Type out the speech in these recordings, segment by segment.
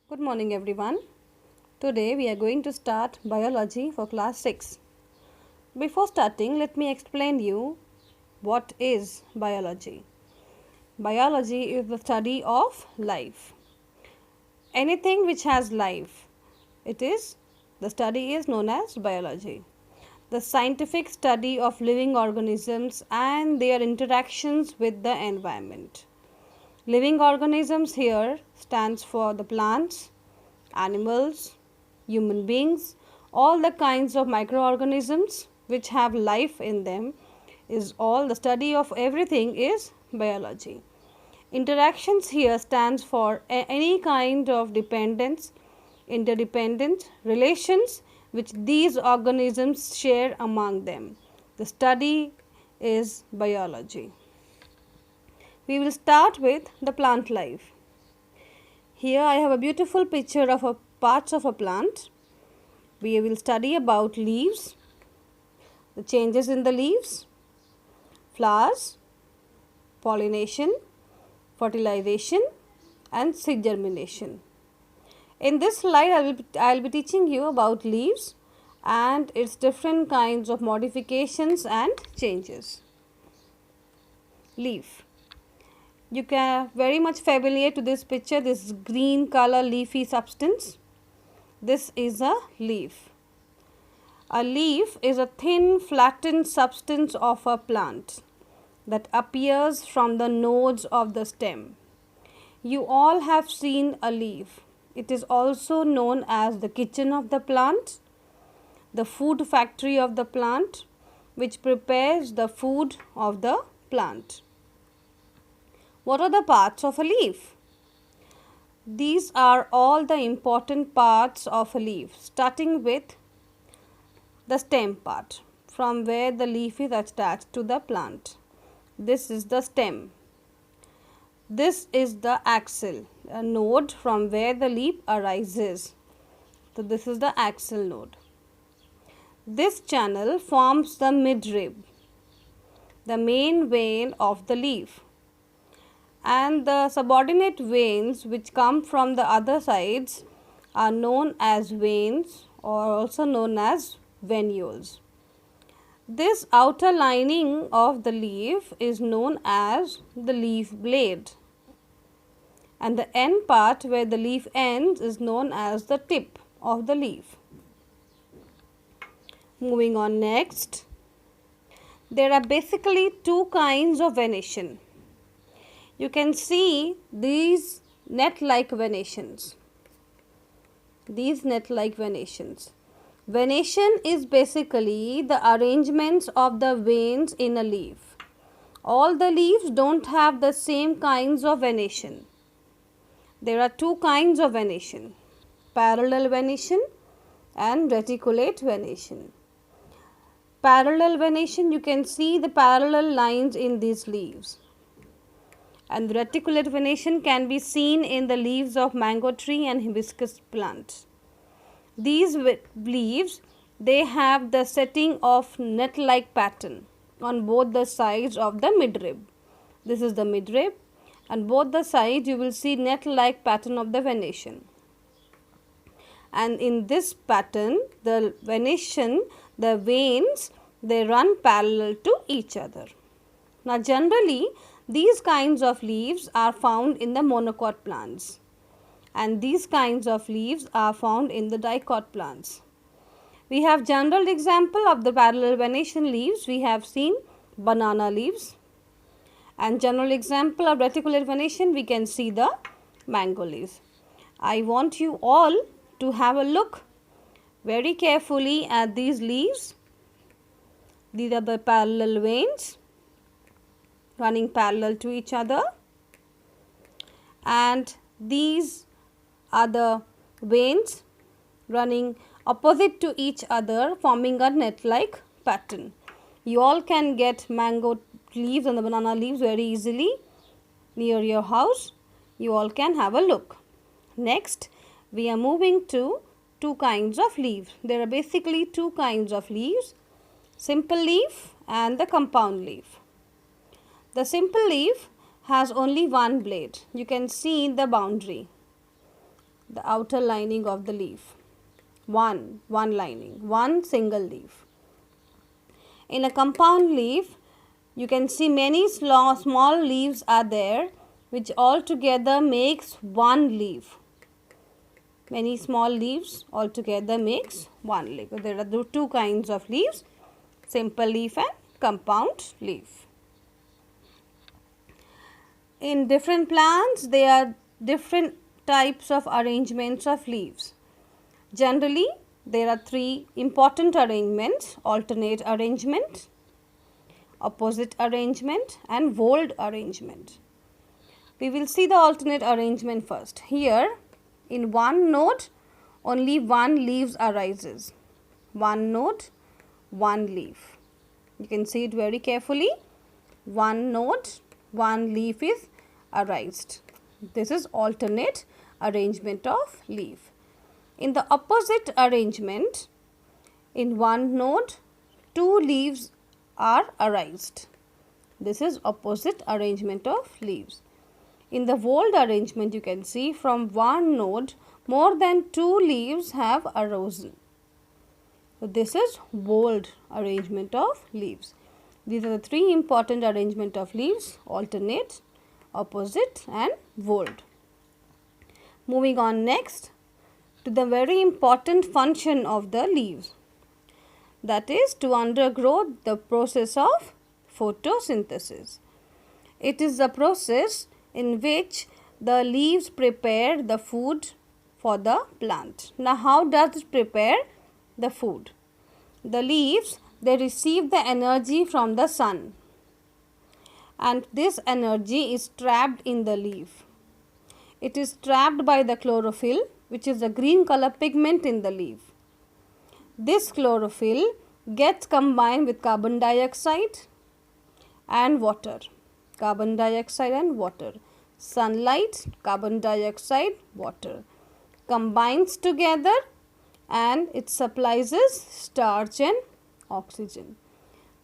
Good morning everyone. Today we are going to start biology for class 6. Before starting, let me explain you what is biology. Biology is the study of life. Anything which has life, the study is known as biology. The scientific study of living organisms and their interactions with the environment. Living organisms here stands for the plants, animals, human beings, all the kinds of microorganisms which have life in them is all the study of everything is biology. Interactions here stands for any kind of dependence, interdependent relations which these organisms share among them. The study is biology. We will start with the plant life. Here I have a beautiful picture of parts of a plant. We will study about leaves, the changes in the leaves, flowers, pollination, fertilization and seed germination. In this slide I will be teaching you about leaves and its different kinds of modifications and changes. Leaf. You can very much familiar to this picture, this green color leafy substance. This is a leaf. A leaf is a thin flattened substance of a plant that appears from the nodes of the stem. You all have seen a leaf. It is also known as the kitchen of the plant, the food factory of the plant, which prepares the food of the plant. What are the parts of a leaf? These are all the important parts of a leaf, starting with the stem part, from where the leaf is attached to the plant. This is the stem. This is the axil, a node from where the leaf arises. So this is the axil node. This channel forms the midrib, the main vein of the leaf. And the subordinate veins which come from the other sides are known as veins or also known as venules. This outer lining of the leaf is known as the leaf blade, and the end part where the leaf ends is known as the tip of the leaf. Moving on next, there are basically two kinds of venation. You can see these net-like venations. Venation is basically the arrangements of the veins in a leaf. All the leaves don't have the same kinds of venation. There are two kinds of venation, parallel venation and reticulate venation. Parallel venation, you can see the parallel lines in these leaves. And the reticulate venation can be seen in the leaves of mango tree and hibiscus plants. These leaves, they have the setting of net-like pattern on both the sides of the midrib. This is the midrib, and both the sides you will see net-like pattern of the venation. And in this pattern, the venation, the veins, they run parallel to each other. Now generally, these kinds of leaves are found in the monocot plants, and these kinds of leaves are found in the dicot plants. We have general example of the parallel venation leaves. We have seen banana leaves, and general example of reticulate venation we can see the mango leaves. I want you all to have a look very carefully at these leaves. These are the parallel veins running parallel to each other, and these are the veins running opposite to each other, forming a net-like pattern. You all can get mango leaves and the banana leaves very easily near your house. You all can have a look. Next, we are moving to two kinds of leaves. There are basically two kinds of leaves, simple leaf and the compound leaf. The simple leaf has only one blade. You can see the boundary. the outer lining of the leaf. One lining, one single leaf. In a compound leaf, you can see many small leaves are there, which all together makes one leaf. Many small leaves all together makes one leaf. There are two kinds of leaves, simple leaf and compound leaf. In different plants, there are different types of arrangements of leaves. Generally, there are three important arrangements: alternate arrangement, opposite arrangement and whorled arrangement. We will see the alternate arrangement first. Here, in one node, only one leaf arises. One node, one leaf. You can see it very carefully. One node, one leaf is arised. This is alternate arrangement of leaf. In the opposite arrangement, in one node, two leaves are arised. This is opposite arrangement of leaves. In the whorled arrangement, you can see from one node, more than two leaves have arisen. So, this is whorled arrangement of leaves. These are the three important arrangement of leaves: alternate, opposite and whorled. Moving on next to the very important function of the leaves, that is to undergo the process of photosynthesis. It is the process in which the leaves prepare the food for the plant. Now, how does it prepare the food? The leaves, they receive the energy from the sun, and this energy is trapped in the leaf. It is trapped by the chlorophyll, which is a green color pigment in the leaf. This chlorophyll gets combined with carbon dioxide and water. Carbon dioxide and water. Sunlight, carbon dioxide, water. Combines together and it supplies us starch and oxygen.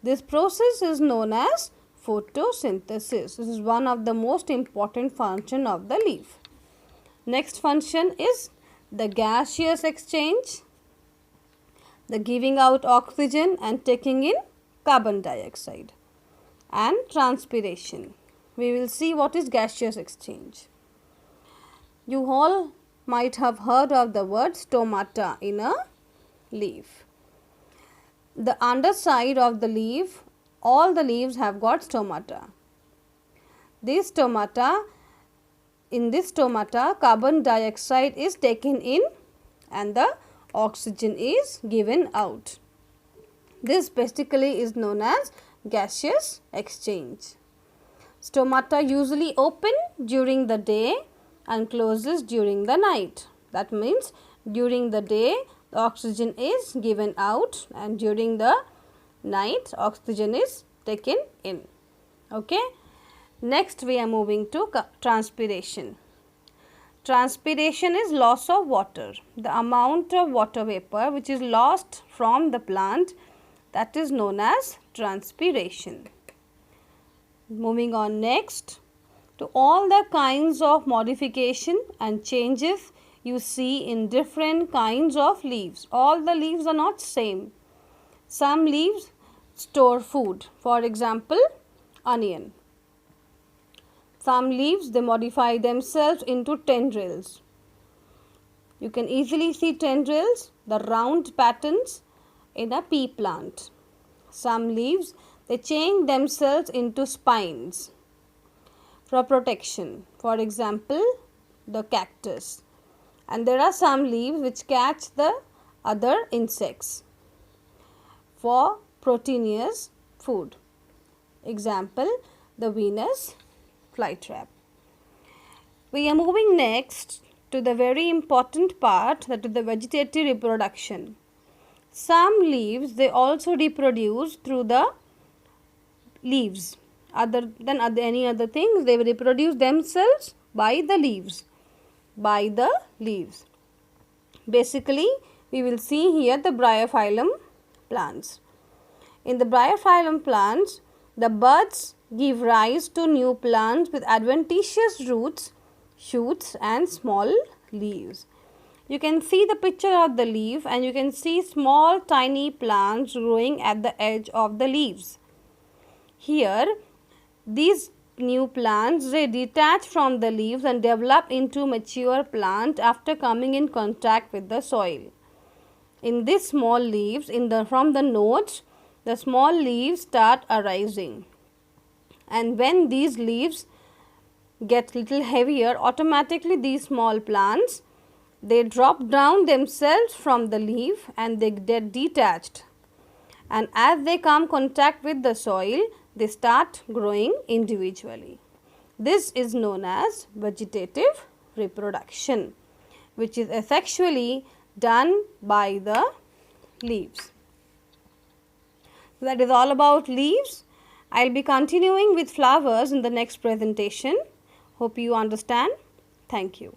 This process is known as photosynthesis. This is one of the most important function of the leaf. Next function is the gaseous exchange, the giving out oxygen and taking in carbon dioxide, and transpiration. We will see what is gaseous exchange. You all might have heard of the word stomata in a leaf. The underside of the leaf, all the leaves have got stomata. This stomata, in this stomata, carbon dioxide is taken in and the oxygen is given out. This basically is known as gaseous exchange. Stomata usually open during the day and closes during the night. That means during the day the oxygen is given out and during the night oxygen is taken in. Okay. Next we are moving to transpiration. Transpiration is loss of water. The amount of water vapor which is lost from the plant, that is known as transpiration. Moving on next to all the kinds of modification and changes you see in different kinds of leaves. All the leaves are not same. Some leaves store food, for example onion. Some leaves, they modify themselves into tendrils. You can easily see tendrils, the round patterns in a pea plant. Some leaves, they change themselves into spines for protection, for example the cactus. And there are some leaves which catch the other insects for proteinous food, example the Venus flytrap. We are moving next to the very important part, that is the vegetative reproduction. Some leaves, they also reproduce through the leaves. Other than any other things, they will reproduce themselves by the leaves. By the leaves. Basically, we will see here the bryophyllum plants. In the bryophyllum plants, the buds give rise to new plants with adventitious roots, shoots and small leaves. You can see the picture of the leaf and you can see small tiny plants growing at the edge of the leaves. Here, these new plants, they detach from the leaves and develop into mature plant after coming in contact with the soil. In these small leaves, from the nodes, the small leaves start arising. And when these leaves get little heavier, automatically these small plants, they drop down themselves from the leaf and they get detached. And as they come contact with the soil, they start growing individually. This is known as vegetative reproduction, which is effectually done by the leaves. That is all about leaves. I will be continuing with flowers in the next presentation. Hope you understand. Thank you.